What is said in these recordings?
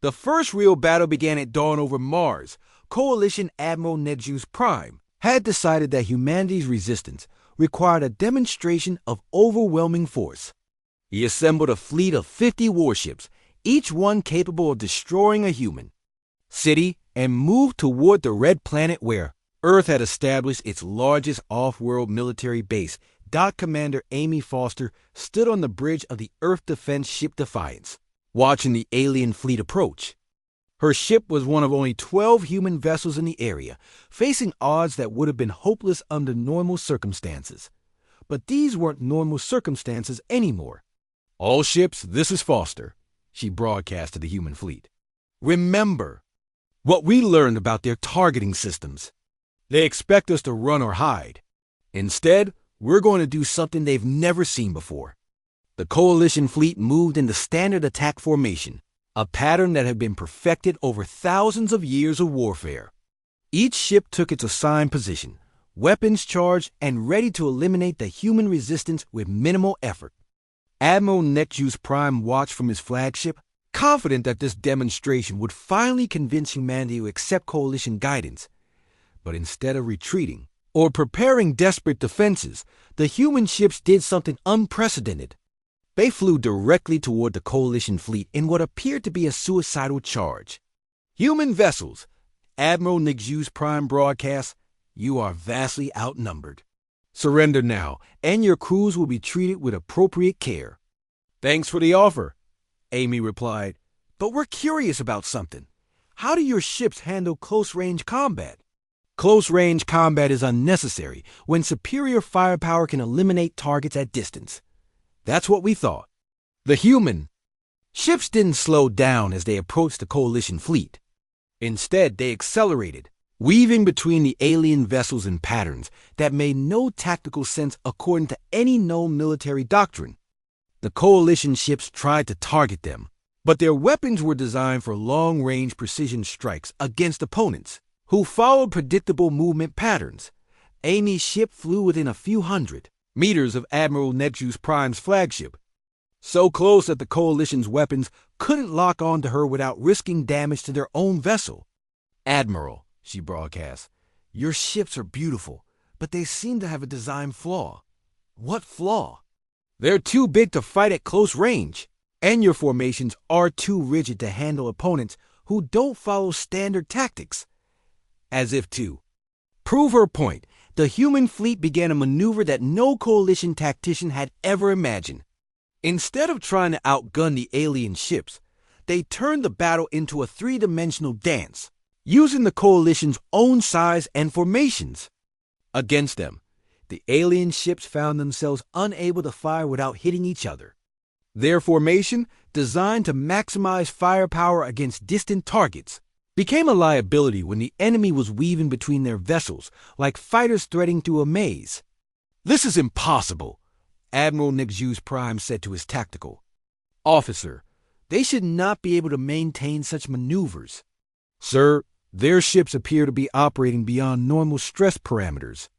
The first real battle began at dawn over Mars. Coalition Admiral Nedjus Prime had decided that humanity's resistance required a demonstration of overwhelming force. He assembled a fleet of 50 warships, each one capable of destroying a human city, and moved toward the red planet where Earth had established its largest off-world military base. Commander Amy Foster stood on the bridge of the Earth defense ship Defiance, watching the alien fleet approach. Her ship was one of only 12 human vessels in the area, facing odds that would have been hopeless under normal circumstances. But these weren't normal circumstances anymore. "All ships, this is Foster," she broadcast to the human fleet. "Remember what we learned about their targeting systems. They expect us to run or hide. Instead, we're going to do something they've never seen before." The Coalition fleet moved in the standard attack formation, a pattern that had been perfected over thousands of years of warfare. Each ship took its assigned position, weapons charged and ready to eliminate the human resistance with minimal effort. Admiral Nedjus Prime watched from his flagship, confident that this demonstration would finally convince humanity to accept Coalition guidance. But instead of retreating or preparing desperate defenses, the human ships did something unprecedented. They flew directly toward the Coalition fleet in what appeared to be a suicidal charge. "Human vessels," Admiral Nedjus Prime broadcast, "you are vastly outnumbered. Surrender now, and your crews will be treated with appropriate care." "Thanks for the offer," Amy replied, "but we're curious about something. How do your ships handle close-range combat?" "Close-range combat is unnecessary when superior firepower can eliminate targets at distance. That's what we thought." The human ships didn't slow down as they approached the Coalition fleet. Instead, they accelerated, weaving between the alien vessels in patterns that made no tactical sense according to any known military doctrine. The Coalition ships tried to target them, but their weapons were designed for long-range precision strikes against opponents who followed predictable movement patterns. Amy's ship flew within a few hundred meters of Admiral Nedjus Prime's flagship, so close that the Coalition's weapons couldn't lock onto her without risking damage to their own vessel. "Admiral," she broadcast, "your ships are beautiful, but they seem to have a design flaw." "What flaw?" "They're too big to fight at close range, and your formations are too rigid to handle opponents who don't follow standard tactics." As if to prove her point, the human fleet began a maneuver that no Coalition tactician had ever imagined. Instead of trying to outgun the alien ships, they turned the battle into a three-dimensional dance, using the Coalition's own size and formations. Against them, the alien ships found themselves unable to fire without hitting each other. Their formation, designed to maximize firepower against distant targets, became a liability when the enemy was weaving between their vessels like fighters threading through a maze. "This is impossible," Admiral Nedjus Prime said to his tactical officer. "They should not be able to maintain such maneuvers." "Sir, their ships appear to be operating beyond normal stress parameters.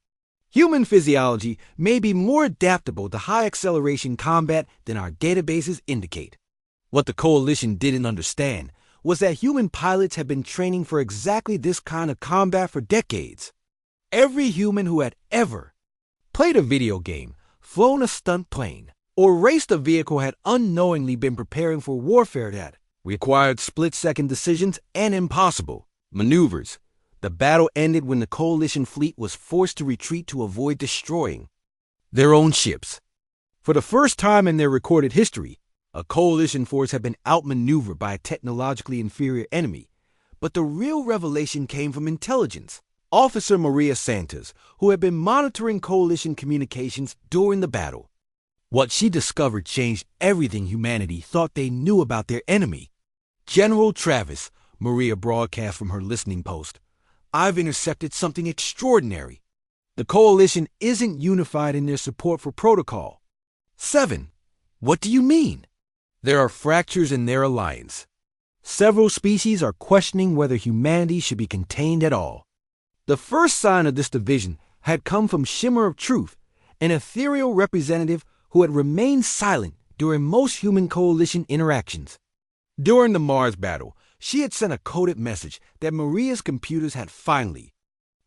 Human physiology may be more adaptable to high-acceleration combat than our databases indicate." What the Coalition didn't understand was that human pilots had been training for exactly this kind of combat for decades. Every human who had ever played a video game, flown a stunt plane, or raced a vehicle had unknowingly been preparing for warfare that required split-second decisions and impossible maneuvers. The battle ended when the Coalition fleet was forced to retreat to avoid destroying their own ships. For the first time in their recorded history, a Coalition force had been outmaneuvered by a technologically inferior enemy. But the real revelation came from intelligence. Officer Maria Santos, who had been monitoring Coalition communications during the battle. What she discovered changed everything humanity thought they knew about their enemy. "General Travis," Maria broadcast from her listening post, "I've intercepted something extraordinary. The Coalition isn't unified in their support for protocol." 7. What do you mean? There are fractures in their alliance. Several species are questioning whether humanity should be contained at all. The first sign of this division had come from Shimmer of Truth, an ethereal representative who had remained silent during most human Coalition interactions. During the Mars battle, She had sent a coded message that Maria's computers had finally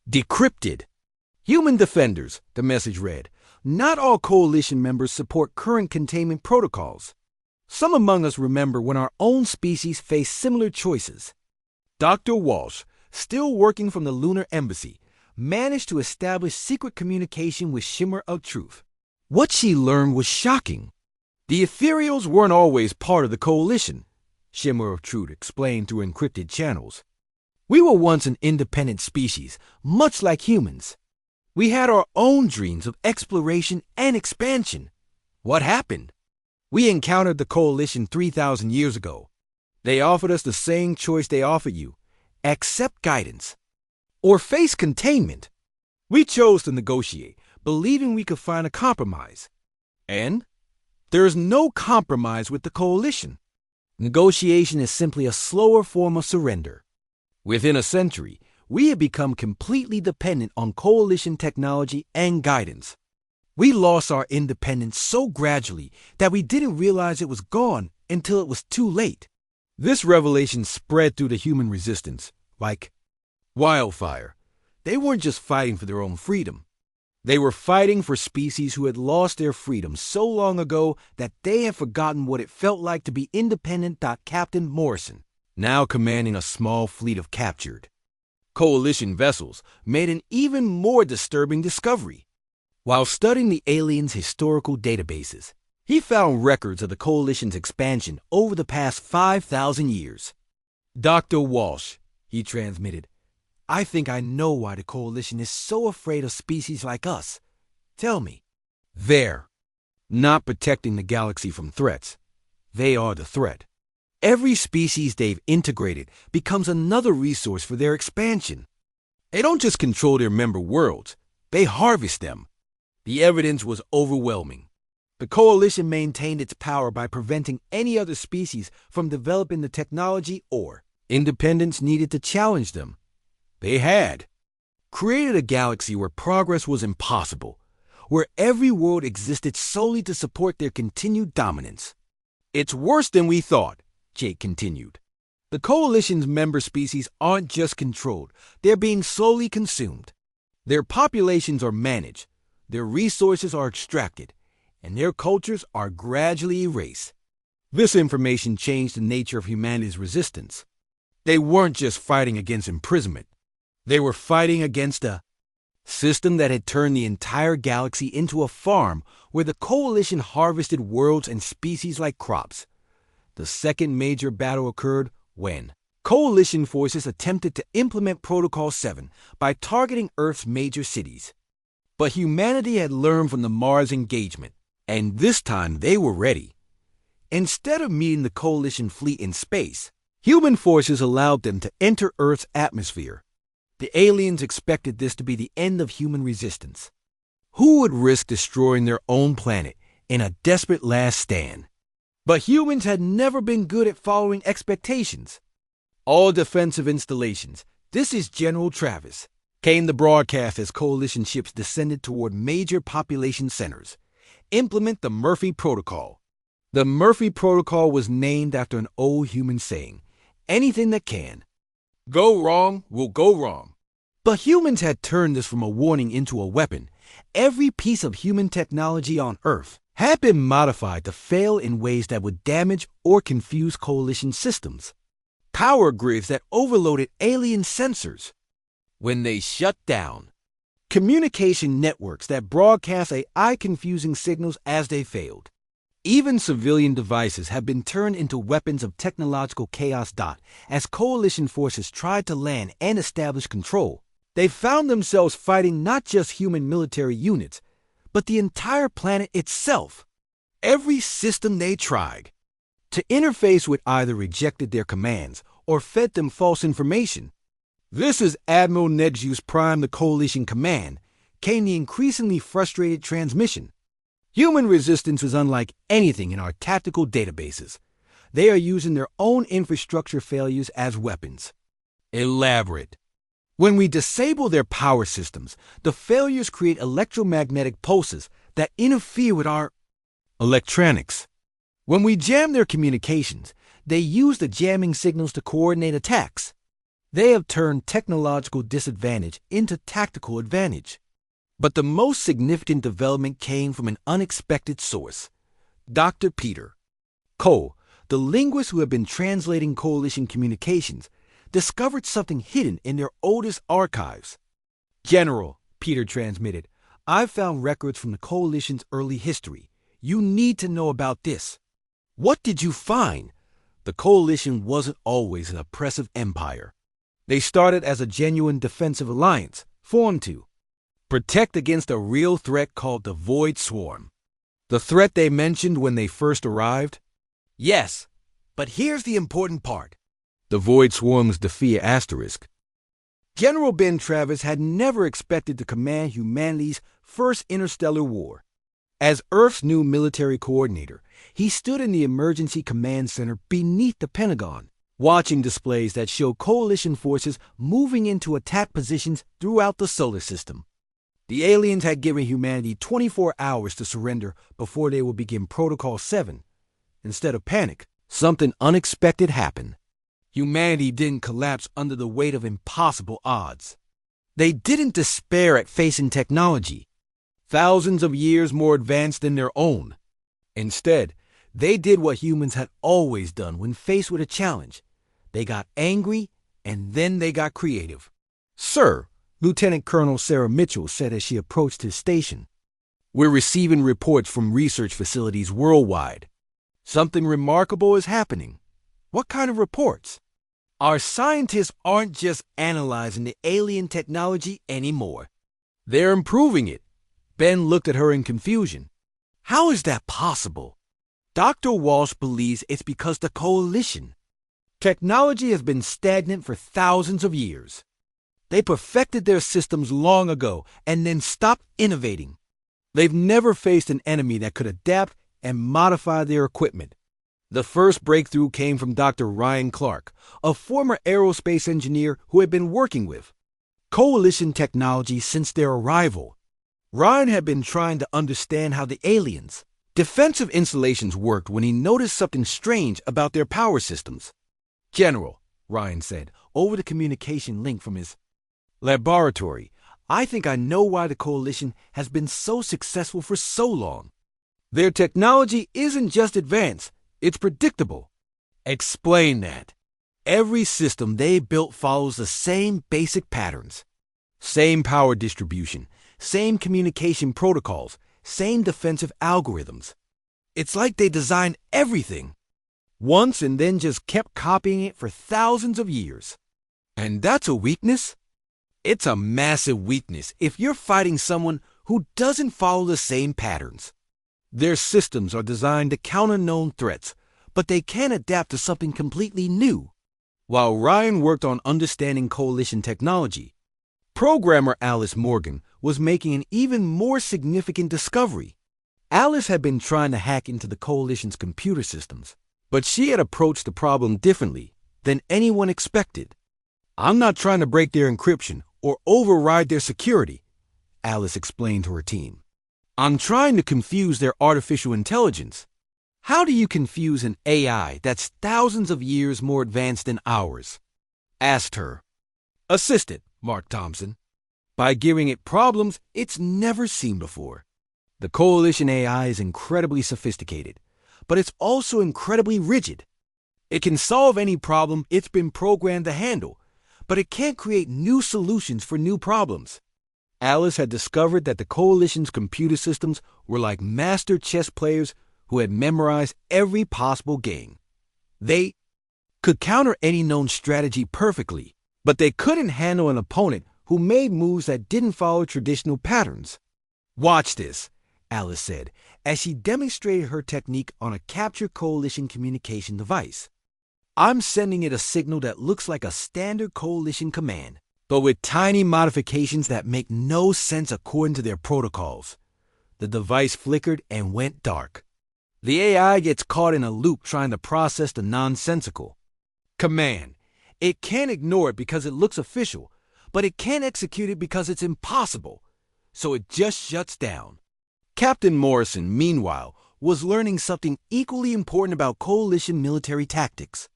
decrypted. Human defenders, the message read. Not all coalition members support current containment protocols. Some among us remember when our own species faced similar choices. Dr. Walsh, still working from the Lunar Embassy, managed to establish secret communication with Shimmer of Truth. What she learned was shocking. The Ethereals weren't always part of the coalition, Shimmer of Truth explained through encrypted channels. We were once an independent species, much like humans. We had our own dreams of exploration and expansion. What happened? We encountered the coalition 3,000 years ago. They offered us the same choice they offered you: accept guidance or face containment. We chose to negotiate, believing we could find a compromise. And there is no compromise with the coalition. Negotiation is simply a slower form of surrender. Within a century, we had become completely dependent on coalition technology and guidance. We lost our independence so gradually that we didn't realize it was gone until it was too late. This revelation spread through the human resistance like wildfire. They weren't just fighting for their own freedom. They were fighting for species who had lost their freedom so long ago that they had forgotten what it felt like to be independent. Captain Morrison, now commanding a small fleet of captured coalition vessels, made an even more disturbing discovery. While studying the aliens' historical databases, he found records of the coalition's expansion over the past 5,000 years. Dr. Walsh, he transmitted, I think I know why the coalition is so afraid of species like us. Tell me. They're not protecting the galaxy from threats. They are the threat. Every species they've integrated becomes another resource for their expansion. They don't just control their member worlds, they harvest them. The evidence was overwhelming. The coalition maintained its power by preventing any other species from developing the technology or independence needed to challenge them. They had created a galaxy where progress was impossible, where every world existed solely to support their continued dominance. It's worse than we thought, Jake continued. The coalition's member species aren't just controlled, they're being slowly consumed. Their populations are managed, their resources are extracted, and their cultures are gradually erased. This information changed the nature of humanity's resistance. They weren't just fighting against imprisonment. They were fighting against a system that had turned the entire galaxy into a farm where the coalition harvested worlds and species like crops. The second major battle occurred when coalition forces attempted to implement Protocol 7 by targeting Earth's major cities. But humanity had learned from the Mars engagement, and this time they were ready. Instead of meeting the coalition fleet in space, human forces allowed them to enter Earth's atmosphere. The aliens expected this to be the end of human resistance. Who would risk destroying their own planet in a desperate last stand? But humans had never been good at following expectations. All defensive installations, this is General Travis, came the broadcast as coalition ships descended toward major population centers. Implement the Murphy Protocol. The Murphy Protocol was named after an old human saying, anything that can go wrong will go wrong. But humans had turned this from a warning into a weapon. Every piece of human technology on Earth had been modified to fail in ways that would damage or confuse coalition systems. Power grids that overloaded alien sensors when they shut down. Communication networks that broadcast AI-confusing signals as they failed. Even civilian devices have been turned into weapons of technological chaos. As coalition forces tried to land and establish control, they found themselves fighting not just human military units, but the entire planet itself. Every system they tried to interface with either rejected their commands or fed them false information. This is Admiral Nedju's Prime, the Coalition Command, came the increasingly frustrated transmission. Human resistance is unlike anything in our tactical databases. They are using their own infrastructure failures as weapons. Elaborate. When we disable their power systems, the failures create electromagnetic pulses that interfere with our electronics. When we jam their communications, They use the jamming signals to coordinate attacks. They have turned technological disadvantage into tactical advantage. But the most significant development came from an unexpected source. Dr. Peter Cole, the linguist who had been translating Coalition communications, discovered something hidden in their oldest archives. "General," Peter transmitted, "I've found records from the Coalition's early history. You need to know about this." "What did you find?" The Coalition wasn't always an oppressive empire. They started as a genuine defensive alliance, formed to protect against a real threat called the Void Swarm. The threat they mentioned when they first arrived? Yes, but here's the important part. The Void Swarm's Defia Asterisk. General Ben Travis had never expected to command humanity's first interstellar war. As Earth's new military coordinator, he stood in the Emergency Command Center beneath the Pentagon, watching displays that show Coalition forces moving into attack positions throughout the solar system. The aliens had given humanity 24 hours to surrender before they would begin Protocol 7. Instead of panic, something unexpected happened. Humanity didn't collapse under the weight of impossible odds. They didn't despair at facing technology, thousands of years more advanced than their own. Instead, they did what humans had always done when faced with a challenge. They got angry, and then they got creative. "Sir," Lieutenant Colonel Sarah Mitchell said as she approached his station, "we're receiving reports from research facilities worldwide. Something remarkable is happening." "What kind of reports?" "Our scientists aren't just analyzing the alien technology anymore. They're improving it." Ben looked at her in confusion. "How is that possible?" Dr. Walsh believes it's because the Coalition. Technology has been stagnant for thousands of years. They perfected their systems long ago and then stopped innovating. They've never faced an enemy that could adapt and modify their equipment. The first breakthrough came from Dr. Ryan Clark, a former aerospace engineer who had been working with Coalition technology since their arrival. Ryan had been trying to understand how the aliens' defensive installations worked when he noticed something strange about their power systems. "General," Ryan said, over the communication link from his laboratory, "I think I know why the Coalition has been so successful for so long. Their technology isn't just advanced, it's predictable." "Explain that." "Every system they built follows the same basic patterns. Same power distribution, same communication protocols, same defensive algorithms. It's like they designed everything once and then just kept copying it for thousands of years." "And that's a weakness?" "It's a massive weakness if you're fighting someone who doesn't follow the same patterns. Their systems are designed to counter known threats, but they can adapt to something completely new." While Ryan worked on understanding Coalition technology, programmer Alice Morgan was making an even more significant discovery. Alice had been trying to hack into the Coalition's computer systems, but she had approached the problem differently than anyone expected. "I'm not trying to break their encryption or override their security," Alice explained to her team. "I'm trying to confuse their artificial intelligence." "How do you confuse an AI that's thousands of years more advanced than ours?" asked her assistant, Mark Thompson. "By giving it problems it's never seen before." The Coalition AI is incredibly sophisticated, but it's also incredibly rigid. It can solve any problem it's been programmed to handle, but it can't create new solutions for new problems. Alice had discovered that the Coalition's computer systems were like master chess players who had memorized every possible game. They could counter any known strategy perfectly, but they couldn't handle an opponent who made moves that didn't follow traditional patterns. "Watch this," Alice said, as she demonstrated her technique on a captured Coalition communication device. "I'm sending it a signal that looks like a standard Coalition command, but with tiny modifications that make no sense according to their protocols." The device flickered and went dark. The AI gets caught in a loop trying to process the nonsensical command. It can't ignore it because it looks official, but it can't execute it because it's impossible. So it just shuts down. Captain Morrison, meanwhile, was learning something equally important about coalition military tactics.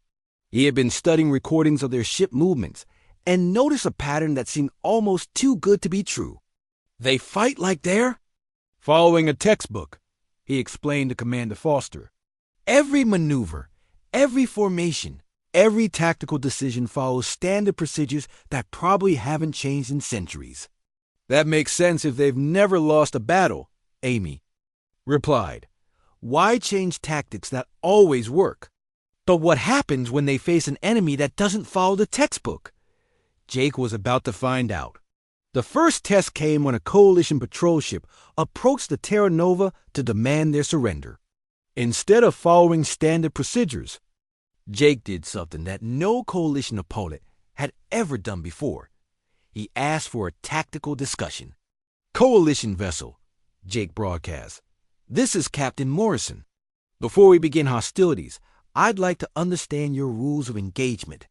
He had been studying recordings of their ship movements and noticed a pattern that seemed almost too good to be true. "They fight like they're following a textbook," he explained to Commander Foster. "Every maneuver, every formation, every tactical decision follows standard procedures that probably haven't changed in centuries." "That makes sense if they've never lost a battle," Amy replied. "Why change tactics that always work?" "But what happens when they face an enemy that doesn't follow the textbook?" Jake was about to find out. The first test came when a coalition patrol ship approached the Terra Nova to demand their surrender. Instead of following standard procedures, Jake did something that no coalition opponent had ever done before. He asked for a tactical discussion. "Coalition vessel," Jake broadcast. "This is Captain Morrison. Before we begin hostilities, I'd like to understand your rules of engagement."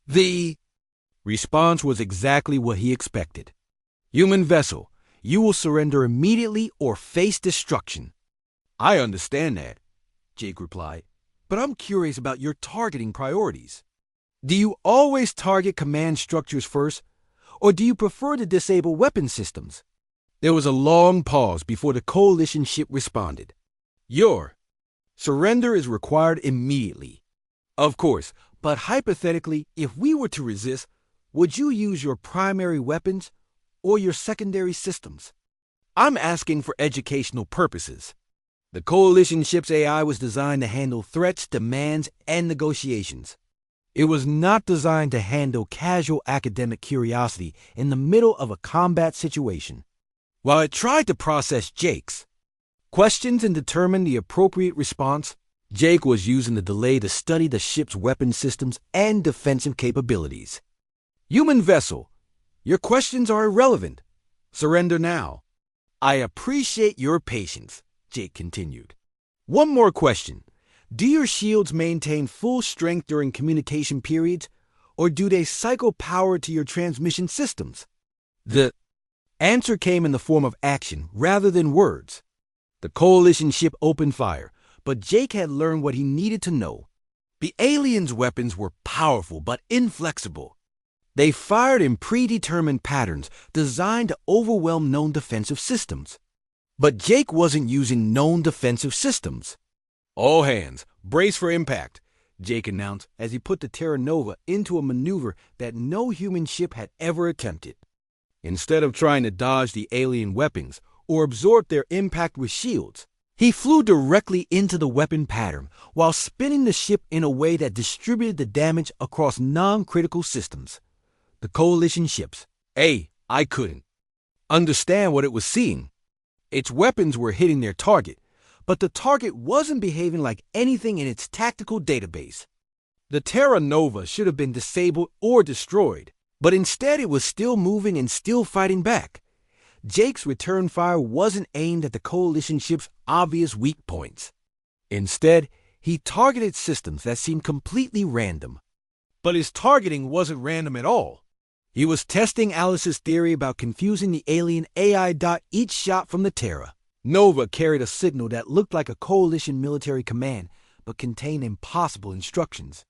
The response was exactly what he expected. "Human vessel, you will surrender immediately or face destruction." "I understand that," Jake replied, "but I'm curious about your targeting priorities. Do you always target command structures first, or do you prefer to disable weapon systems?" There was a long pause before the coalition ship responded. "Your surrender is required immediately." "Of course, but hypothetically, if we were to resist, would you use your primary weapons or your secondary systems?" "I'm asking for educational purposes." The coalition ship's AI was designed to handle threats, demands, and negotiations. It was not designed to handle casual academic curiosity in the middle of a combat situation. While it tried to process Jake's questions and determine the appropriate response, Jake was using the delay to study the ship's weapon systems and defensive capabilities. "Human vessel, your questions are irrelevant. Surrender now." "I appreciate your patience," Jake continued. "One more question. Do your shields maintain full strength during communication periods, or do they cycle power to your transmission systems?" The answer came in the form of action rather than words. The coalition ship opened fire, but Jake had learned what he needed to know. The aliens' weapons were powerful but inflexible. They fired in predetermined patterns designed to overwhelm known defensive systems. But Jake wasn't using known defensive systems. "All hands, brace for impact," Jake announced as he put the Terra Nova into a maneuver that no human ship had ever attempted. Instead of trying to dodge the alien weapons or absorb their impact with shields, he flew directly into the weapon pattern while spinning the ship in a way that distributed the damage across non-critical systems. The coalition ships, I couldn't understand what it was seeing. Its weapons were hitting their target, but the target wasn't behaving like anything in its tactical database. The Terra Nova should have been disabled or destroyed, but instead it was still moving and still fighting back. Jake's return fire wasn't aimed at the coalition ship's obvious weak points. Instead, he targeted systems that seemed completely random. But his targeting wasn't random at all. He was testing Alice's theory about confusing the alien AI. Each shot from the Terra Nova carried a signal that looked like a coalition military command, but contained impossible instructions.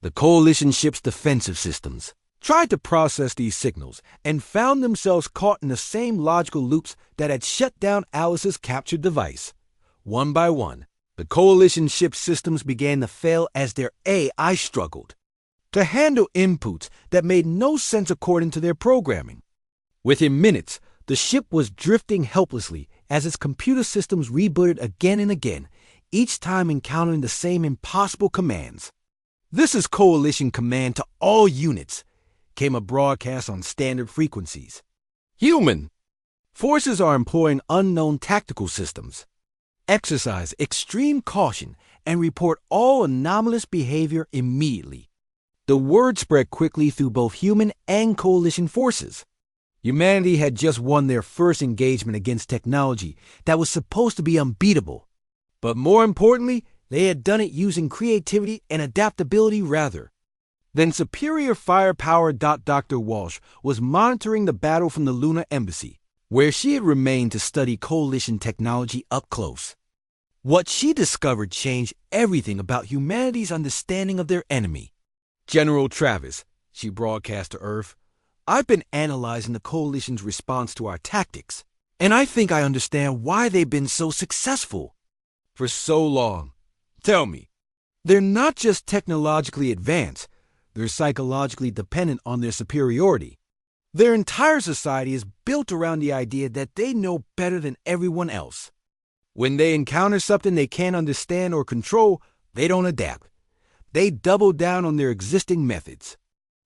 The coalition ship's defensive systems tried to process these signals and found themselves caught in the same logical loops that had shut down Alice's captured device. One by one, the coalition ship's systems began to fail as their AI struggled to handle inputs that made no sense according to their programming. Within minutes, the ship was drifting helplessly as its computer systems rebooted again and again, each time encountering the same impossible commands. "This is Coalition Command to all units," came a broadcast on standard frequencies. "Human forces are employing unknown tactical systems. Exercise extreme caution and report all anomalous behavior immediately." The word spread quickly through both human and coalition forces. Humanity had just won their first engagement against technology that was supposed to be unbeatable. But more importantly, they had done it using creativity and adaptability rather than superior firepower. Dr. Walsh was monitoring the battle from the Lunar Embassy, where she had remained to study coalition technology up close. What she discovered changed everything about humanity's understanding of their enemy. General Travis, she broadcast to Earth, I've been analyzing the Coalition's response to our tactics, and I think I understand why they've been so successful for so long. Tell me, they're not just technologically advanced, they're psychologically dependent on their superiority. Their entire society is built around the idea that they know better than everyone else. When they encounter something they can't understand or control, they don't adapt. They double down on their existing methods.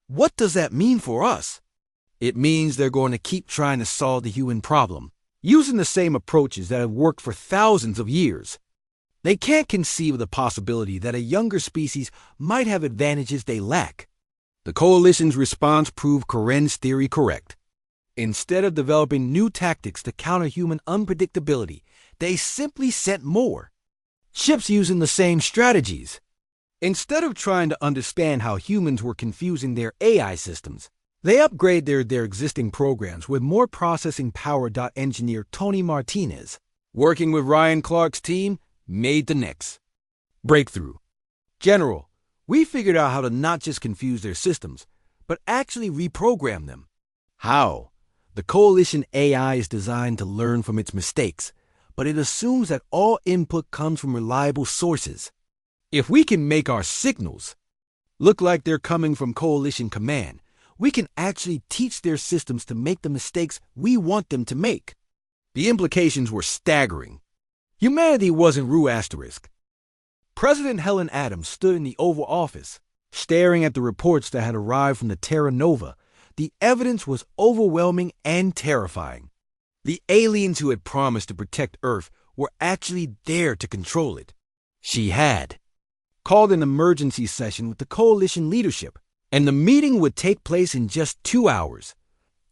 What does that mean for us? It means they're going to keep trying to solve the human problem, using the same approaches that have worked for thousands of years. They can't conceive of the possibility that a younger species might have advantages they lack. The Coalition's response proved Corinne's theory correct. Instead of developing new tactics to counter human unpredictability, they simply sent more ships using the same strategies. Instead of trying to understand how humans were confusing their AI systems, they upgraded their existing programs with more processing power. Engineer Tony Martinez, working with Ryan Clark's team, made the next breakthrough. General, we figured out how to not just confuse their systems, but actually reprogram them. How? The Coalition AI is designed to learn from its mistakes, but it assumes that all input comes from reliable sources. If we can make our signals look like they're coming from Coalition Command, we can actually teach their systems to make the mistakes we want them to make. The implications were staggering. Humanity wasn't Rue Asterisk. President Helen Adams stood in the Oval Office, staring at the reports that had arrived from the Terra Nova. The evidence was overwhelming and terrifying. The aliens who had promised to protect Earth were actually there to control it. She had called an emergency session with the Coalition leadership, and the meeting would take place in just 2 hours.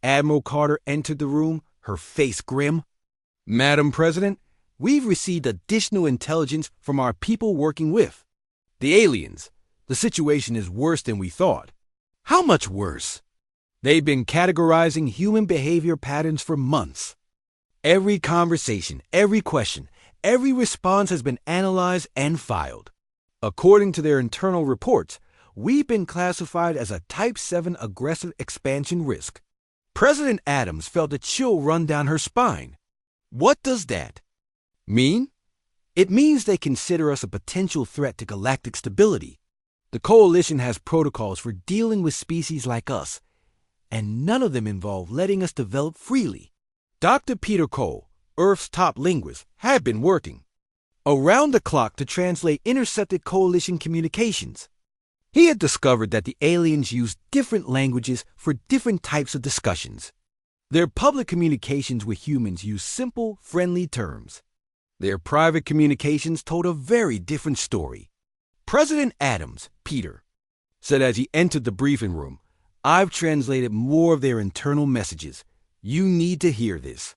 Admiral Carter entered the room, her face grim. Madam President, we've received additional intelligence from our people working with the aliens. The situation is worse than we thought. How much worse? They've been categorizing human behavior patterns for months. Every conversation, every question, every response has been analyzed and filed. According to their internal reports, we've been classified as a Type 7 aggressive expansion risk. President Adams felt a chill run down her spine. What does that mean? It means they consider us a potential threat to galactic stability. The Coalition has protocols for dealing with species like us, and none of them involve letting us develop freely. Dr. Peter Cole, Earth's top linguist, had been working around the clock to translate intercepted Coalition communications. He had discovered that the aliens used different languages for different types of discussions. Their public communications with humans used simple, friendly terms. Their private communications told a very different story. President Adams, Peter, said as he entered the briefing room, I've translated more of their internal messages. You need to hear this.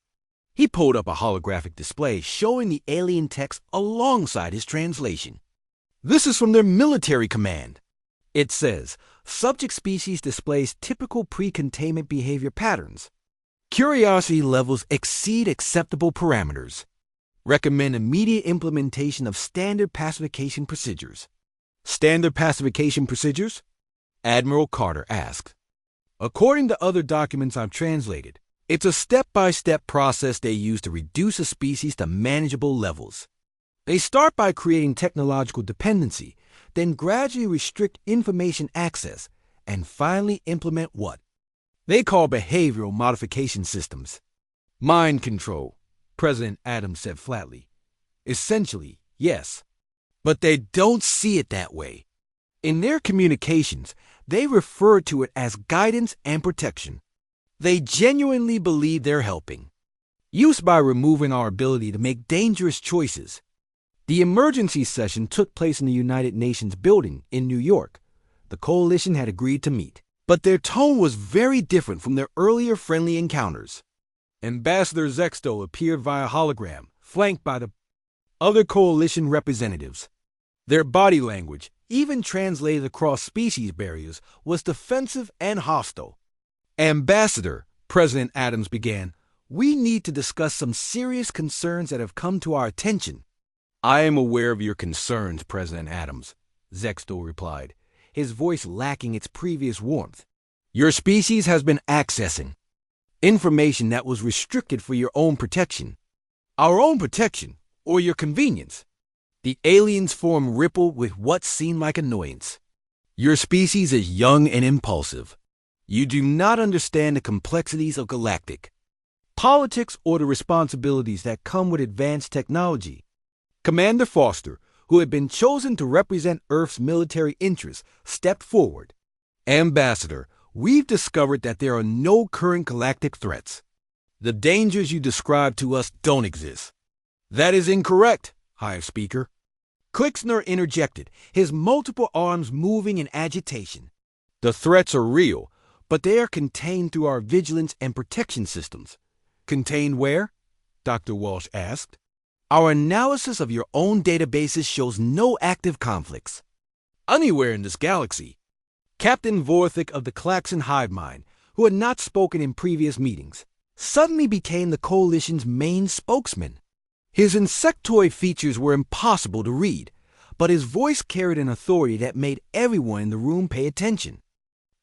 He pulled up a holographic display showing the alien text alongside his translation. This is from their military command. It says, subject species displays typical pre-containment behavior patterns. Curiosity levels exceed acceptable parameters. Recommend immediate implementation of standard pacification procedures. Standard pacification procedures? Admiral Carter asked. According to other documents I've translated, it's a step-by-step process they use to reduce a species to manageable levels. They start by creating technological dependency, then gradually restrict information access, and finally implement what they call behavioral modification systems. Mind control, President Adams said flatly. Essentially, yes. But they don't see it that way. In their communications, they refer to it as guidance and protection. They genuinely believe they're helping. Use by removing our ability to make dangerous choices. The emergency session took place in the United Nations building in New York. The Coalition had agreed to meet, but their tone was very different from their earlier friendly encounters. Ambassador Zexto appeared via hologram, flanked by the other Coalition representatives. Their body language, even translated across species barriers, was defensive and hostile. Ambassador, President Adams began, we need to discuss some serious concerns that have come to our attention. I am aware of your concerns, President Adams, Zexto replied, his voice lacking its previous warmth. Your species has been accessing information that was restricted for your own protection. Our own protection, or your convenience? The aliens' form rippled with what seemed like annoyance. Your species is young and impulsive. You do not understand the complexities of galactic politics or the responsibilities that come with advanced technology. Commander Foster, who had been chosen to represent Earth's military interests, stepped forward. Ambassador, we've discovered that there are no current galactic threats. The dangers you described to us don't exist. That is incorrect, Hive Speaker. Klixner interjected, his multiple arms moving in agitation. The threats are real, but they are contained through our vigilance and protection systems. Contained where? Dr. Walsh asked. Our analysis of your own databases shows no active conflicts. Anywhere in this galaxy. Captain Vorthik of the Klaxon hive mind, who had not spoken in previous meetings, suddenly became the Coalition's main spokesman. His insectoid features were impossible to read, but his voice carried an authority that made everyone in the room pay attention.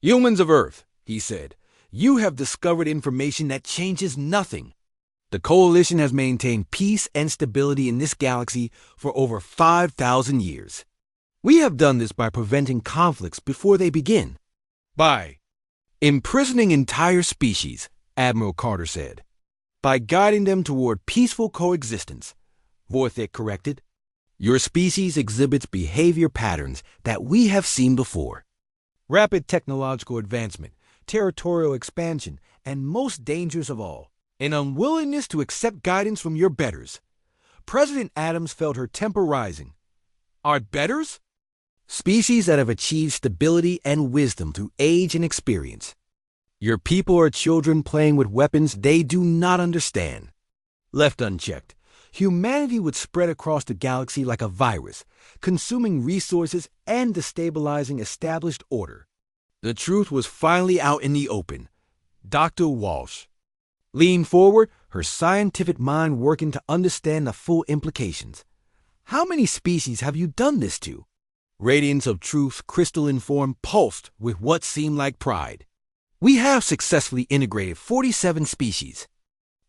Humans of Earth, he said, you have discovered information that changes nothing. The Coalition has maintained peace and stability in this galaxy for over 5,000 years. We have done this by preventing conflicts before they begin. By imprisoning entire species, Admiral Carter said. By guiding them toward peaceful coexistence, Vorthik corrected. Your species exhibits behavior patterns that we have seen before. Rapid technological advancement, territorial expansion, and most dangerous of all, an unwillingness to accept guidance from your betters. President Adams felt her temper rising. Our betters? Species that have achieved stability and wisdom through age and experience. Your people are children playing with weapons they do not understand. Left unchecked, humanity would spread across the galaxy like a virus, consuming resources and destabilizing established order. The truth was finally out in the open. Dr. Walsh leaned forward, her scientific mind working to understand the full implications. How many species have you done this to? Radiance of Truth's crystalline form pulsed with what seemed like pride. We have successfully integrated 47 species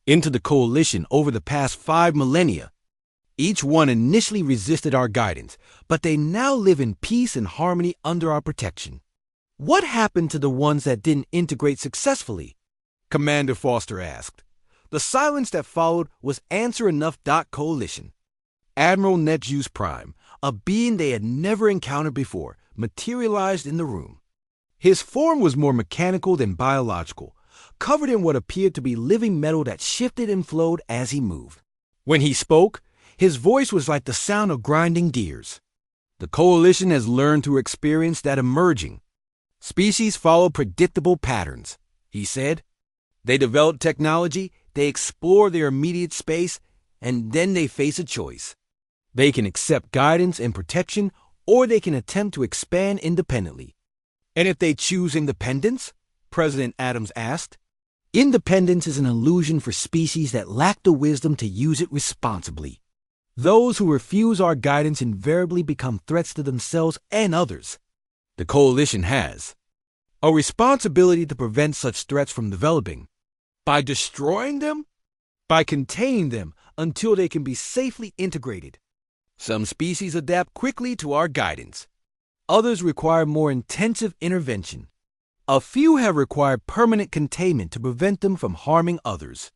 into the Coalition over the past 5 millennia. Each one initially resisted our guidance, but they now live in peace and harmony under our protection. What happened to the ones that didn't integrate successfully? Commander Foster asked. The silence that followed was answer enough. Coalition. Admiral Netjuice Prime, a being they had never encountered before, materialized in the room. His form was more mechanical than biological, covered in what appeared to be living metal that shifted and flowed as he moved. When he spoke, his voice was like the sound of grinding gears. The Coalition has learned through experience that emerging species follow predictable patterns, he said. They develop technology, they explore their immediate space, and then they face a choice. They can accept guidance and protection, or they can attempt to expand independently. And if they choose independence? President Adams asked. Independence is an illusion for species that lack the wisdom to use it responsibly. Those who refuse our guidance invariably become threats to themselves and others. The Coalition has a responsibility to prevent such threats from developing. By destroying them? By containing them until they can be safely integrated. Some species adapt quickly to our guidance. Others require more intensive intervention. A few have required permanent containment to prevent them from harming others.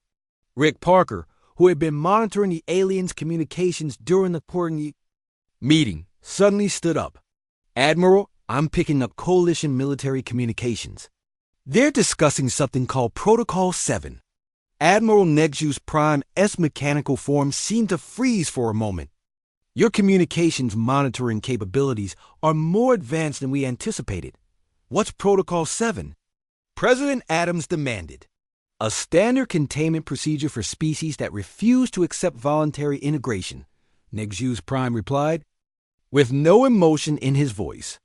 Rick Parker, who had been monitoring the aliens' communications during the important meeting, suddenly stood up. Admiral, I'm picking up Coalition military communications. They're discussing something called Protocol 7. Admiral Negju's Prime S mechanical form seemed to freeze for a moment. Your communications monitoring capabilities are more advanced than we anticipated. What's Protocol 7? President Adams demanded. A standard containment procedure for species that refuse to accept voluntary integration, Negju's Prime replied, with no emotion in his voice.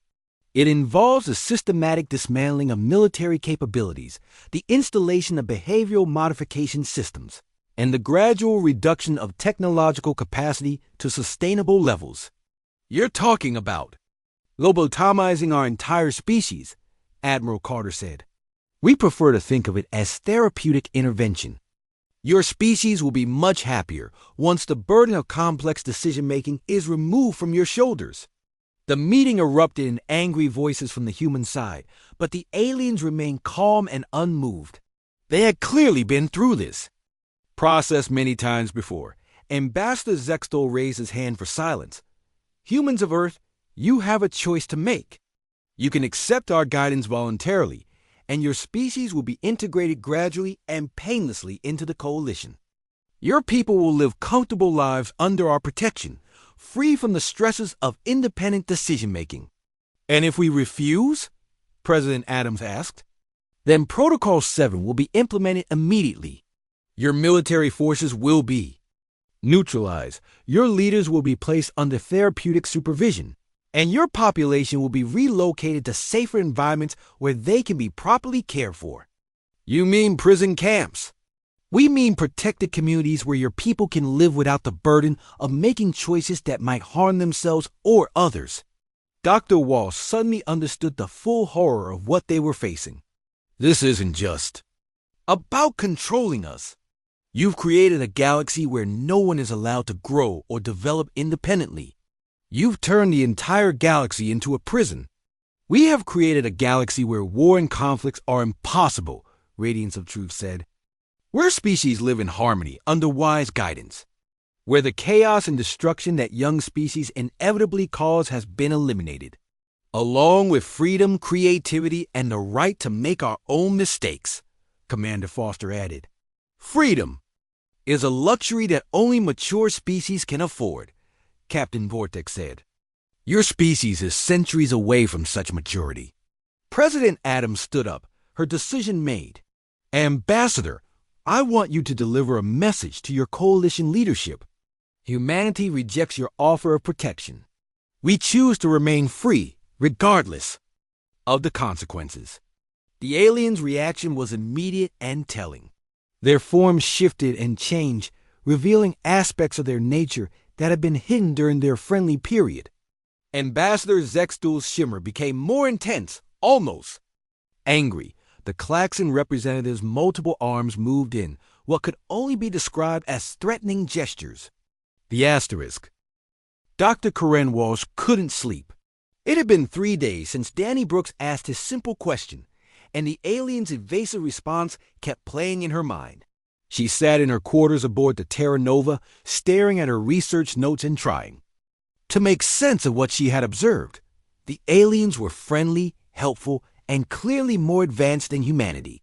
It involves the systematic dismantling of military capabilities, the installation of behavioral modification systems, and the gradual reduction of technological capacity to sustainable levels. You're talking about lobotomizing our entire species, Admiral Carter said. We prefer to think of it as therapeutic intervention. Your species will be much happier once the burden of complex decision-making is removed from your shoulders. The meeting erupted in angry voices from the human side, but the aliens remained calm and unmoved. They had clearly been through this process many times before. Ambassador Zextol raised his hand for silence. Humans of Earth, you have a choice to make. You can accept our guidance voluntarily, and your species will be integrated gradually and painlessly into the coalition. Your people will live comfortable lives under our protection, free from the stresses of independent decision-making. And if we refuse, President Adams asked, then Protocol 7 will be implemented immediately. Your military forces will be neutralized, your leaders will be placed under therapeutic supervision, and your population will be relocated to safer environments where they can be properly cared for. You mean prison camps? We mean protected communities where your people can live without the burden of making choices that might harm themselves or others. Dr. Walsh suddenly understood the full horror of what they were facing. This isn't just about controlling us. You've created a galaxy where no one is allowed to grow or develop independently. You've turned the entire galaxy into a prison. We have created a galaxy where war and conflicts are impossible, Radiance of Truth said. Where species live in harmony under wise guidance. Where the chaos and destruction that young species inevitably cause has been eliminated. Along with freedom, creativity, and the right to make our own mistakes, Commander Foster added. Freedom is a luxury that only mature species can afford, Captain Vortex said. Your species is centuries away from such maturity. President Adams stood up, her decision made. Ambassador, I want you to deliver a message to your coalition leadership. Humanity rejects your offer of protection. We choose to remain free, regardless of the consequences. The aliens' reaction was immediate and telling. Their forms shifted and changed, revealing aspects of their nature that had been hidden during their friendly period. Ambassador Zextul's shimmer became more intense, almost angry. The Klaxon representative's multiple arms moved in, what could only be described as threatening gestures. The asterisk. Dr. Karen Walsh couldn't sleep. It had been 3 days since Danny Brooks asked his simple question, and the alien's evasive response kept playing in her mind. She sat in her quarters aboard the Terra Nova, staring at her research notes and trying to make sense of what she had observed. The aliens were friendly, helpful, and clearly more advanced than humanity.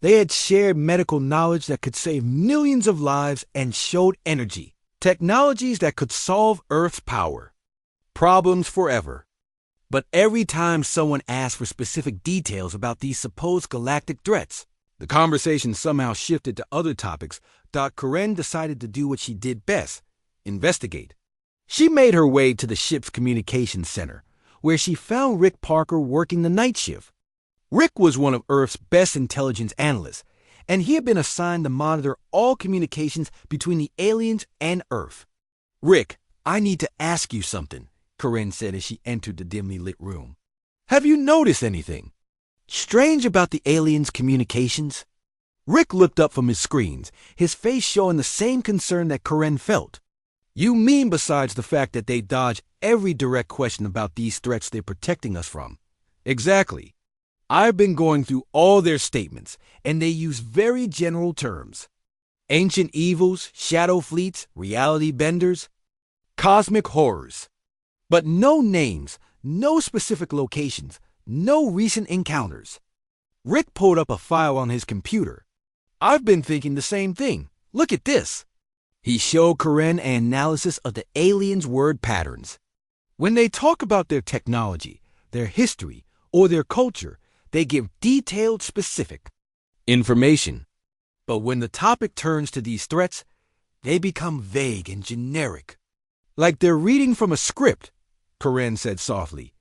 They had shared medical knowledge that could save millions of lives and showed energy, technologies that could solve Earth's power problems forever. But every time someone asked for specific details about these supposed galactic threats, the conversation somehow shifted to other topics. Karen decided to do what she did best, investigate. She made her way to the ship's communications center, where she found Rick Parker working the night shift. Rick was one of Earth's best intelligence analysts, and he had been assigned to monitor all communications between the aliens and Earth. Rick, I need to ask you something, Karen said as she entered the dimly lit room. Have you noticed anything strange about the aliens' communications? Rick looked up from his screens, his face showing the same concern that Karen felt. You mean besides the fact that they dodge every direct question about these threats they're protecting us from? Exactly. I've been going through all their statements, and they use very general terms. Ancient evils, shadow fleets, reality benders, cosmic horrors. But no names, no specific locations, no recent encounters. Rick pulled up a file on his computer. I've been thinking the same thing. Look at this. He showed Karen an analysis of the aliens' word patterns. When they talk about their technology, their history, or their culture, they give detailed, specific information. But when the topic turns to these threats, they become vague and generic. Like they're reading from a script, Karen said softly,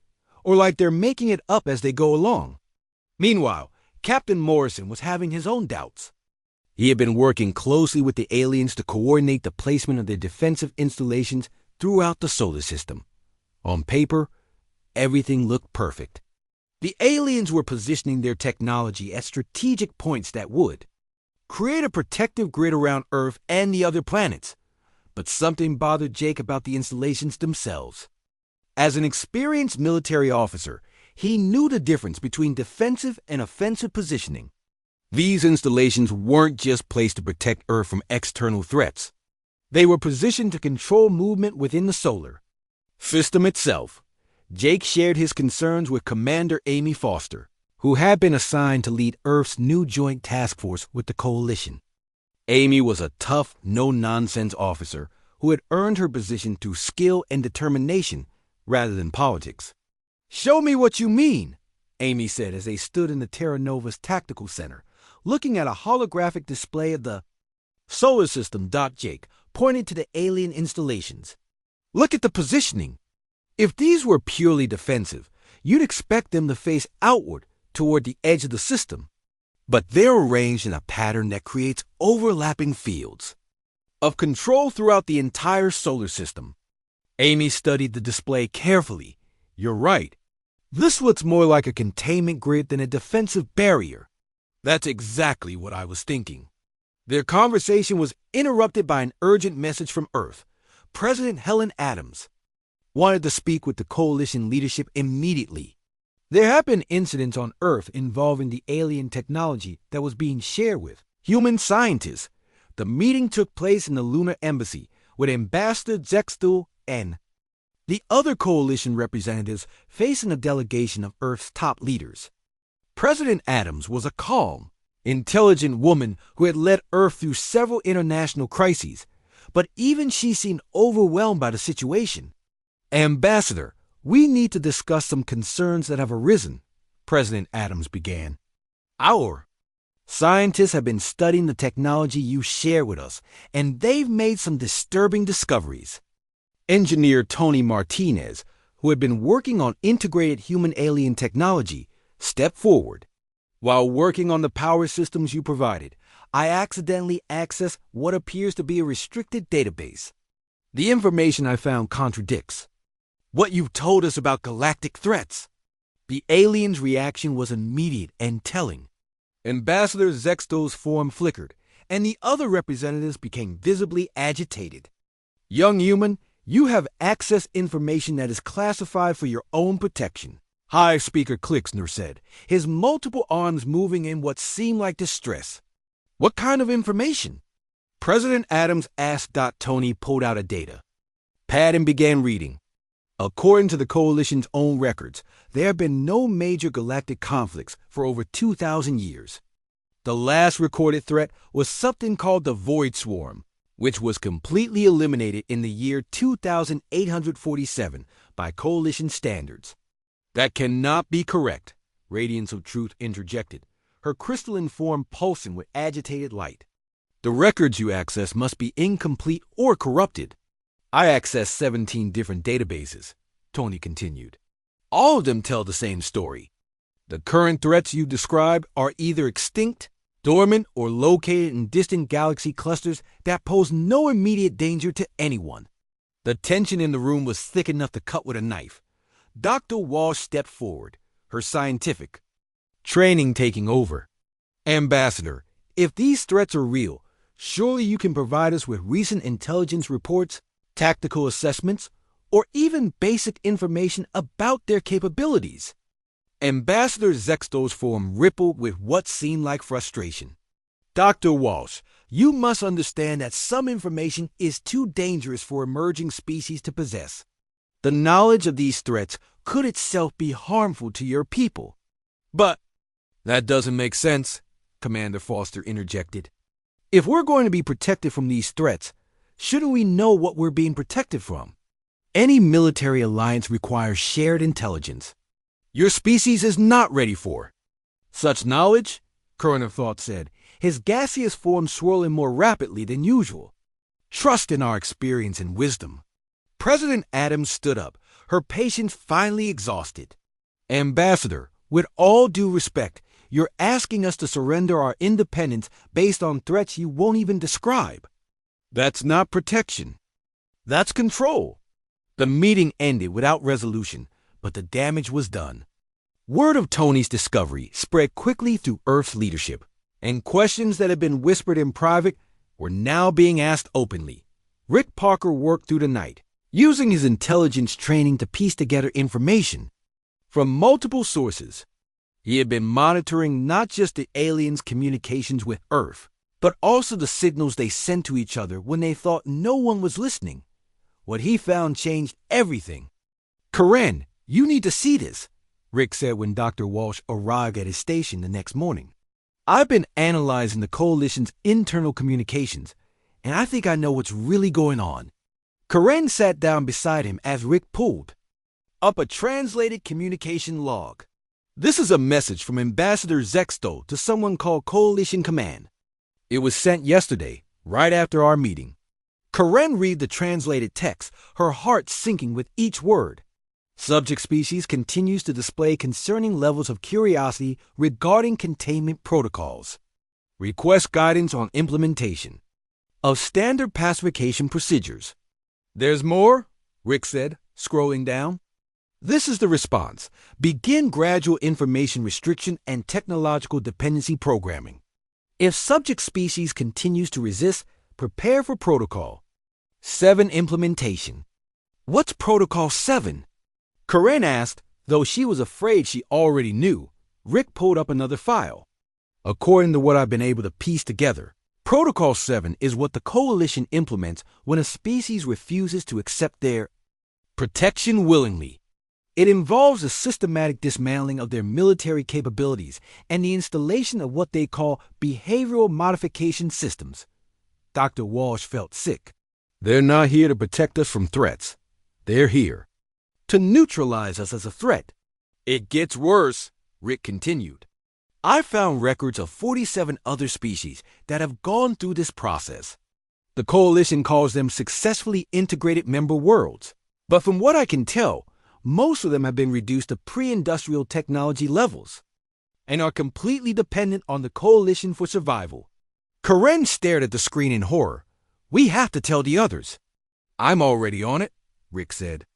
or like they're making it up as they go along. Meanwhile, Captain Morrison was having his own doubts. He had been working closely with the aliens to coordinate the placement of their defensive installations throughout the solar system. On paper, everything looked perfect. The aliens were positioning their technology at strategic points that would create a protective grid around Earth and the other planets. But something bothered Jake about the installations themselves. As an experienced military officer, he knew the difference between defensive and offensive positioning. These installations weren't just placed to protect Earth from external threats. They were positioned to control movement within the solar system itself. Jake shared his concerns with Commander Amy Foster, who had been assigned to lead Earth's new joint task force with the Coalition. Amy was a tough, no-nonsense officer who had earned her position through skill and determination rather than politics. "Show me what you mean," Amy said as they stood in the Terra Nova's tactical center, looking at a holographic display of the solar system. Jake pointed to the alien installations. "Look at the positioning. If these were purely defensive, you'd expect them to face outward toward the edge of the system. But they're arranged in a pattern that creates overlapping fields of control throughout the entire solar system." Amy studied the display carefully. "You're right. This looks more like a containment grid than a defensive barrier." "That's exactly what I was thinking." Their conversation was interrupted by an urgent message from Earth. President Helen Adams wanted to speak with the Coalition leadership immediately. There had been incidents on Earth involving the alien technology that was being shared with human scientists. The meeting took place in the Lunar Embassy with Ambassador Zextul and the other Coalition representatives facing a delegation of Earth's top leaders. President Adams was a calm, intelligent woman who had led Earth through several international crises, but even she seemed overwhelmed by the situation. "Ambassador, we need to discuss some concerns that have arisen," President Adams began. "Our scientists have been studying the technology you share with us, and they've made some disturbing discoveries." Engineer Tony Martinez, who had been working on integrated human-alien technology, stepped forward. "While working on the power systems you provided, I accidentally accessed what appears to be a restricted database. The information I found contradicts what you've told us about galactic threats." The alien's reaction was immediate and telling. Ambassador Zextul's form flickered, and the other representatives became visibly agitated. "Young human, you have accessed information that is classified for your own protection," High Speaker Klixner said, his multiple arms moving in what seemed like distress. "What kind of information?" President Adams asked. Tony pulled out a data pad and began reading. According to the Coalition's own records, there have been no major galactic conflicts for over 2,000 years. The last recorded threat was something called the Void Swarm, which was completely eliminated in the year 2847 by Coalition standards. "That cannot be correct," Radiance of Truth interjected, her crystalline form pulsing with agitated light. "The records you access must be incomplete or corrupted." "I accessed 17 different databases," Tony continued. "All of them tell the same story. The current threats you describe are either extinct, dormant, or located in distant galaxy clusters that pose no immediate danger to anyone." The tension in the room was thick enough to cut with a knife. Dr. Walsh stepped forward, her scientific training taking over. "Ambassador, if these threats are real, surely you can provide us with recent intelligence reports, tactical assessments, or even basic information about their capabilities." Ambassador Zextul's form rippled with what seemed like frustration. "Dr. Walsh, you must understand that some information is too dangerous for emerging species to possess. The knowledge of these threats could itself be harmful to your people." "But that doesn't make sense," Commander Foster interjected. "If we're going to be protected from these threats, shouldn't we know what we're being protected from? Any military alliance requires shared intelligence. Your species is not ready for such knowledge," Colonel Thought said, his gaseous form swirling more rapidly than usual. "Trust in our experience and wisdom." President Adams stood up, her patience finally exhausted. "Ambassador, with all due respect, You're asking us to surrender our independence based on threats you won't even describe. That's not protection. That's control. The meeting ended without resolution, but the damage was done. Word of Tony's discovery spread quickly through Earth's leadership, and questions that had been whispered in private were now being asked openly. Rick Parker worked through the night, using his intelligence training to piece together information from multiple sources. He had been monitoring not just the aliens' communications with Earth, but also the signals they sent to each other when they thought no one was listening. What he found changed everything. "Karen, you need to see this," Rick said when Dr. Walsh arrived at his station the next morning. "I've been analyzing the Coalition's internal communications, and I think I know what's really going on." Karen sat down beside him as Rick pulled up a translated communication log. "This is a message from Ambassador Zexto to someone called Coalition Command. It was sent yesterday, right after our meeting." Karen read the translated text, her heart sinking with each word. "Subject species continues to display concerning levels of curiosity regarding containment protocols. Request guidance on implementation of standard pacification procedures." "There's more," Rick said, scrolling down. "This is the response. Begin gradual information restriction and technological dependency programming. If subject species continues to resist, prepare for Protocol 7 implementation." "What's Protocol 7? Karen asked, though she was afraid she already knew. Rick pulled up another file. "According to what I've been able to piece together, Protocol 7 is what the Coalition implements when a species refuses to accept their protection willingly. It involves the systematic dismantling of their military capabilities and the installation of what they call behavioral modification systems." Dr. Walsh felt sick. "They're not here to protect us from threats. They're here to neutralize us as a threat." "It gets worse," Rick continued. "I found records of 47 other species that have gone through this process. The Coalition calls them successfully integrated member worlds. But from what I can tell, most of them have been reduced to pre-industrial technology levels and are completely dependent on the Coalition for survival." Karen stared at the screen in horror. "We have to tell the others." "I'm already on it," Rick said.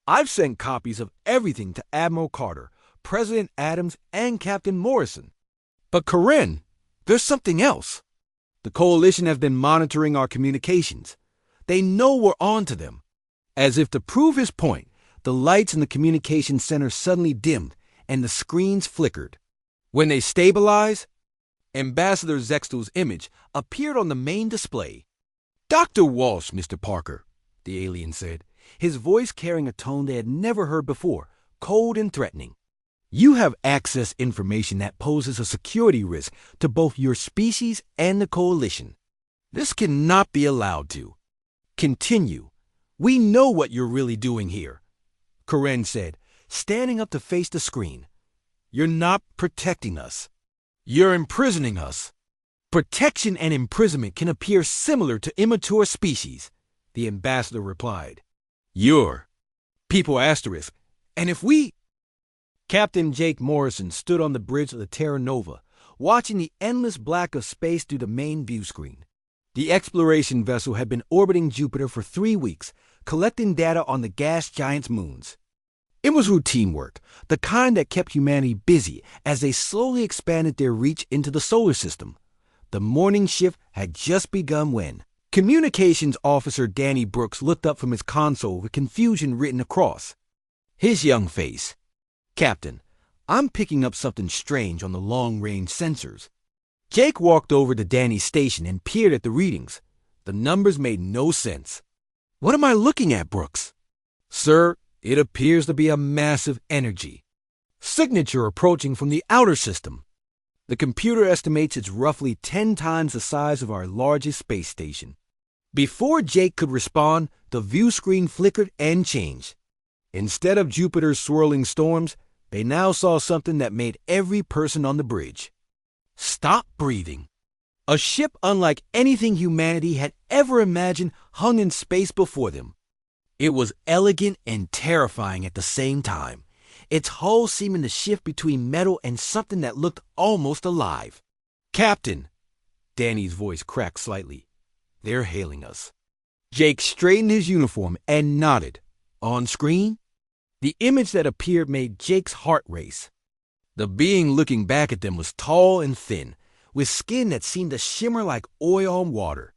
"I've sent copies of everything to Admiral Carter, President Adams, and Captain Morrison." "But Karen, there's something else. The Coalition has been monitoring our communications. They know we're on to them." As if to prove his point, the lights in the communication center suddenly dimmed and the screens flickered. When they stabilized, Ambassador Zexto's image appeared on the main display. "Dr. Walsh, Mr. Parker," the alien said, his voice carrying a tone they had never heard before, cold and threatening. "You have access information that poses a security risk to both your species and the Coalition. This cannot be allowed to continue. We know what you're really doing here," Karen said, standing up to face the screen. "You're not protecting us. You're imprisoning us." "Protection and imprisonment can appear similar to immature species," the ambassador replied. "You're people asterisk, and if we—" Captain Jake Morrison stood on the bridge of the Terra Nova, watching the endless black of space through the main view screen. The exploration vessel had been orbiting Jupiter for 3 weeks, collecting data on the gas giant's moons. It was routine work, the kind that kept humanity busy as they slowly expanded their reach into the solar system. The morning shift had just begun when Communications Officer Danny Brooks looked up from his console with confusion written across his young face. "Captain, I'm picking up something strange on the long-range sensors." Jake walked over to Danny's station and peered at the readings. The numbers made no sense. "What am I looking at, Brooks?" "Sir, it appears to be a massive energy signature approaching from the outer system. The computer estimates it's roughly 10 times the size of our largest space station." Before Jake could respond, the view screen flickered and changed. Instead of Jupiter's swirling storms, they now saw something that made every person on the bridge stop breathing. A ship unlike anything humanity had ever imagined hung in space before them. It was elegant and terrifying at the same time. its hull seeming to shift between metal and something that looked almost alive. "Captain," Danny's voice cracked slightly. "They're hailing us." Jake straightened his uniform and nodded. On screen, the image that appeared made Jake's heart race. The being looking back at them was tall and thin, with skin that seemed to shimmer like oil on water.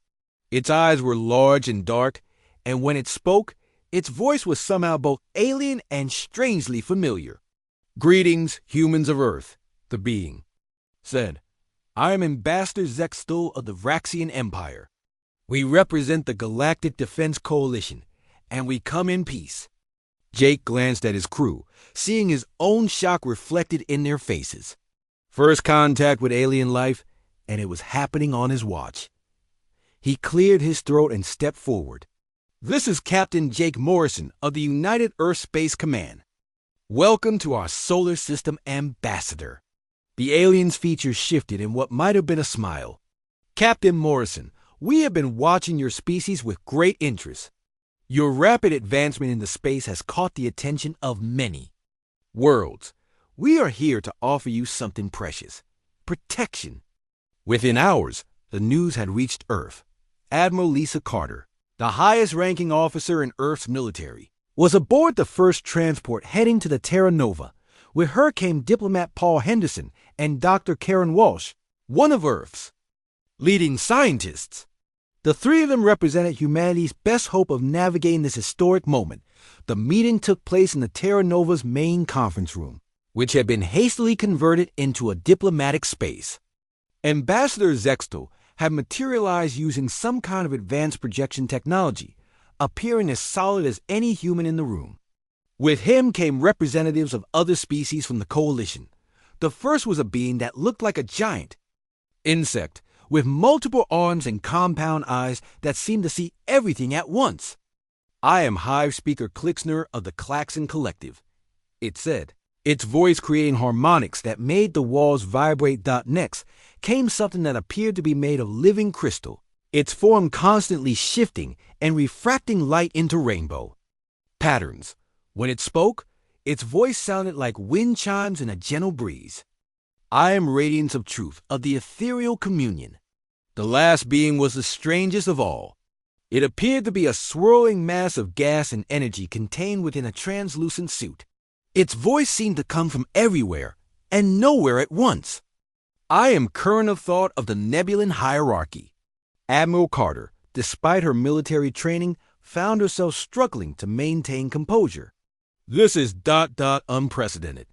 Its eyes were large and dark, and when it spoke, its voice was somehow both alien and strangely familiar. "Greetings, humans of Earth," the being said. "I am Ambassador Zextal of the Vraxian Empire. We represent the Galactic Defense Coalition, and we come in peace." Jake glanced at his crew, seeing his own shock reflected in their faces. First contact with alien life, and it was happening on his watch. He cleared his throat and stepped forward. "This is Captain Jake Morrison of the United Earth Space Command. Welcome to our solar system ambassador." The alien's features shifted in what might have been a smile. "Captain Morrison, we have been watching your species with great interest. Your rapid advancement into space has caught the attention of many worlds. We are here to offer you something precious: protection." Within hours, the news had reached Earth. Admiral Lisa Carter, the highest-ranking officer in Earth's military, was aboard the first transport heading to the Terra Nova. With her came diplomat Paul Henderson and Dr. Karen Walsh, one of Earth's leading scientists. The three of them represented humanity's best hope of navigating this historic moment. The meeting took place in the Terra Nova's main conference room, which had been hastily converted into a diplomatic space. Ambassador Zextal had materialized using some kind of advanced projection technology, appearing as solid as any human in the room. With him came representatives of other species from the Coalition. The first was a being that looked like a giant insect, with multiple arms and compound eyes that seemed to see everything at once. "I am Hive Speaker Klixner of the Klaxon Collective," it said, its voice creating harmonics that made the walls vibrate. Next came something that appeared to be made of living crystal, its form constantly shifting and refracting light into rainbow patterns. When it spoke, its voice sounded like wind chimes in a gentle breeze. "I am Radiance of Truth of the Ethereal Communion." The last being was the strangest of all. It appeared to be a swirling mass of gas and energy contained within a translucent suit. Its voice seemed to come from everywhere and nowhere at once. "I am Current of Thought of the Nebulan Hierarchy." Admiral Carter, despite her military training, found herself struggling to maintain composure. "This is unprecedented.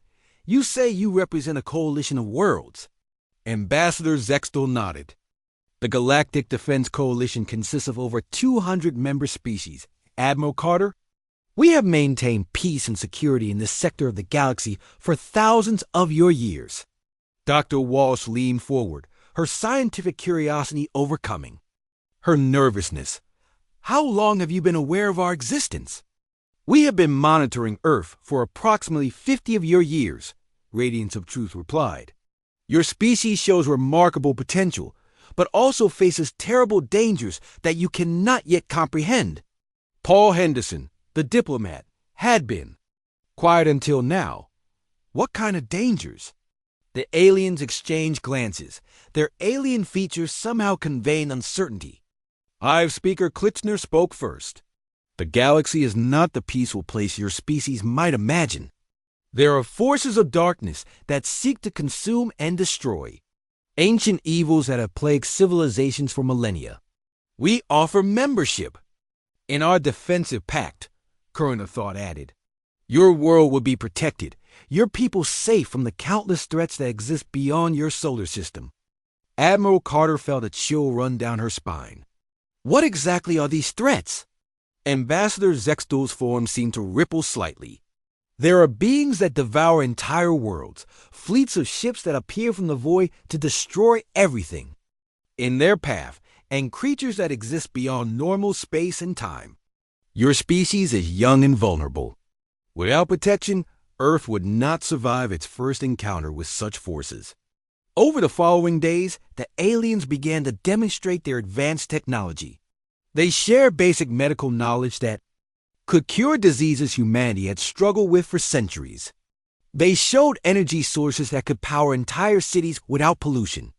You say you represent a coalition of worlds." Ambassador Zextal nodded. "The Galactic Defense Coalition consists of over 200 member species. Admiral Carter, we have maintained peace and security in this sector of the galaxy for thousands of your years." Dr. Walsh leaned forward, her scientific curiosity overcoming her nervousness. "How long have you been aware of our existence?" "We have been monitoring Earth for approximately 50 of your years," Radiance of Truth replied. "Your species shows remarkable potential, but also faces terrible dangers that you cannot yet comprehend." Paul Henderson, the diplomat, had been quiet until now. "What kind of dangers?" The aliens exchanged glances, their alien features somehow conveying uncertainty. Hive Speaker Klitschner spoke first. "The galaxy is not the peaceful place your species might imagine. There are forces of darkness that seek to consume and destroy, ancient evils that have plagued civilizations for millennia. We offer membership in our defensive pact," Current of Thought added. "Your world will be protected, your people safe from the countless threats that exist beyond your solar system." Admiral Carter felt a chill run down her spine. "What exactly are these threats?" Ambassador Zextal's form seemed to ripple slightly. "There are beings that devour entire worlds, fleets of ships that appear from the void to destroy everything in their path, and creatures that exist beyond normal space and time. Your species is young and vulnerable. Without protection, Earth would not survive its first encounter with such forces." Over the following days, the aliens began to demonstrate their advanced technology. They shared basic medical knowledge that could cure diseases humanity had struggled with for centuries. They showed energy sources that could power entire cities without pollution.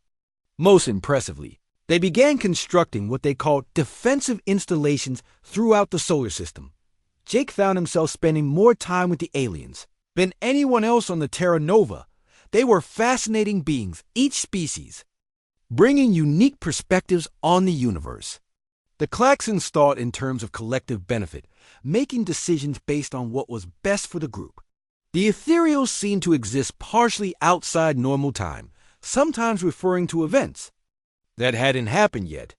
Most impressively, they began constructing what they called defensive installations throughout the solar system. Jake found himself spending more time with the aliens than anyone else on the Terra Nova. They were fascinating beings, each species, bringing unique perspectives on the universe. The Claxons thought in terms of collective benefit, making decisions based on what was best for the group. The ethereals seemed to exist partially outside normal time, sometimes referring to events that hadn't happened yet.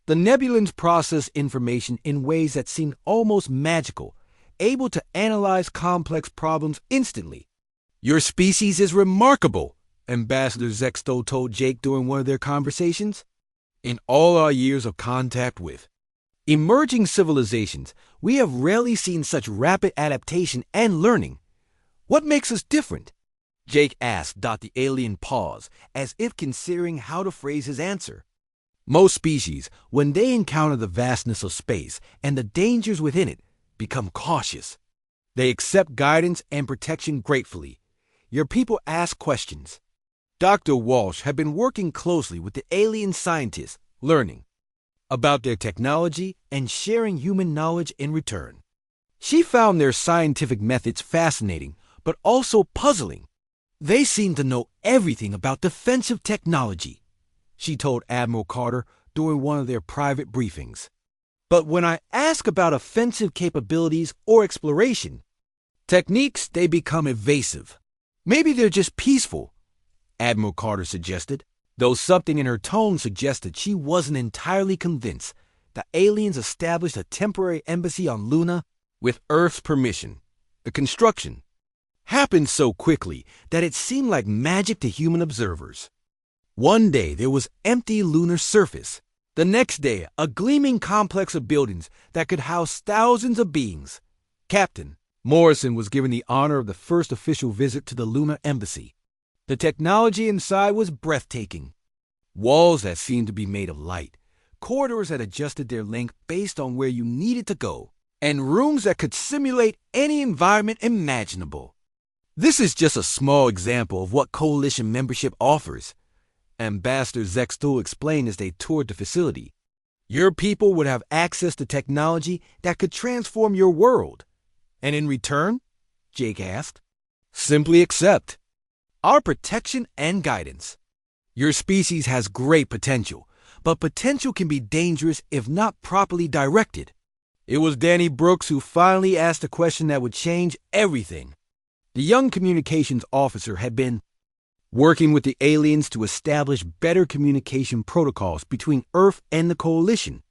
The Nebulans processed information in ways that seemed almost magical, able to analyze complex problems instantly. "Your species is remarkable," Ambassador Zexto told Jake during one of their conversations. "In all our years of contact with emerging civilizations, we have rarely seen such rapid adaptation and learning. What makes us different?" Jake asked. The alien paused, as if considering how to phrase his answer. "Most species, when they encounter the vastness of space and the dangers within it, become cautious. They accept guidance and protection gratefully. Your people ask questions." Dr. Walsh had been working closely with the alien scientists, learning about their technology and sharing human knowledge in return. She found their scientific methods fascinating, but also puzzling. "They seem to know everything about defensive technology," she told Admiral Carter during one of their private briefings. "But when I ask about offensive capabilities or exploration techniques, they become evasive. Maybe they're just peaceful," Admiral Carter suggested, though something in her tone suggested she wasn't entirely convinced. The aliens established a temporary embassy on Luna with Earth's permission. The construction happened so quickly that it seemed like magic to human observers. One day there was empty lunar surface. The next day, a gleaming complex of buildings that could house thousands of beings. Captain Morrison was given the honor of the first official visit to the lunar embassy. The technology inside was breathtaking. Walls that seemed to be made of light, corridors that adjusted their length based on where you needed to go, and rooms that could simulate any environment imaginable. "This is just a small example of what Coalition membership offers," Ambassador Zexto explained as they toured the facility. "Your people would have access to technology that could transform your world. And in return," Jake asked, "simply accept our protection and guidance. Your species has great potential, but potential can be dangerous if not properly directed." It was Danny Brooks who finally asked a question that would change everything. The young communications officer had been working with the aliens to establish better communication protocols between Earth and the Coalition.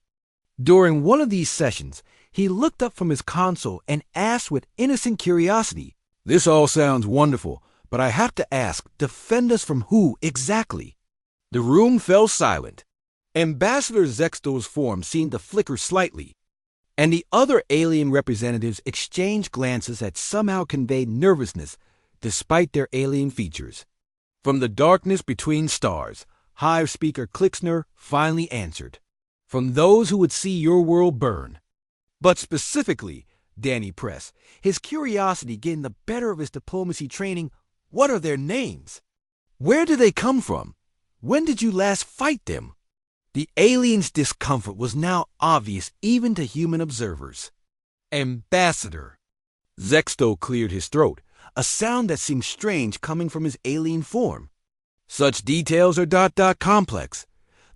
During one of these sessions, he looked up from his console and asked with innocent curiosity, "This all sounds wonderful, but I have to ask, defend us from who exactly?" The room fell silent. Ambassador Zexto's form seemed to flicker slightly, and the other alien representatives exchanged glances that somehow conveyed nervousness despite their alien features. From the darkness between stars, Hive Speaker Klixner finally answered, "From those who would see your world burn." But specifically, Danny pressed, his curiosity getting the better of his diplomacy training, "What are their names? Where do they come from? When did you last fight them?" The aliens' discomfort was now obvious even to human observers. "Ambassador." Zexto cleared his throat, a sound that seemed strange coming from his alien form. "Such details are complex.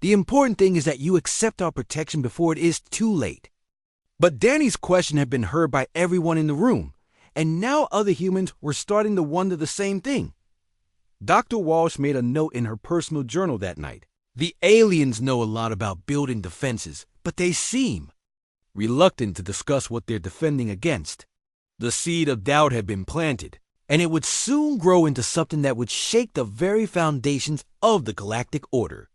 The important thing is that you accept our protection before it is too late." But Danny's question had been heard by everyone in the room, and now other humans were starting to wonder the same thing. Dr. Walsh made a note in her personal journal that night. "The aliens know a lot about building defenses, but they seem reluctant to discuss what they're defending against." The seed of doubt had been planted, and it would soon grow into something that would shake the very foundations of the galactic order.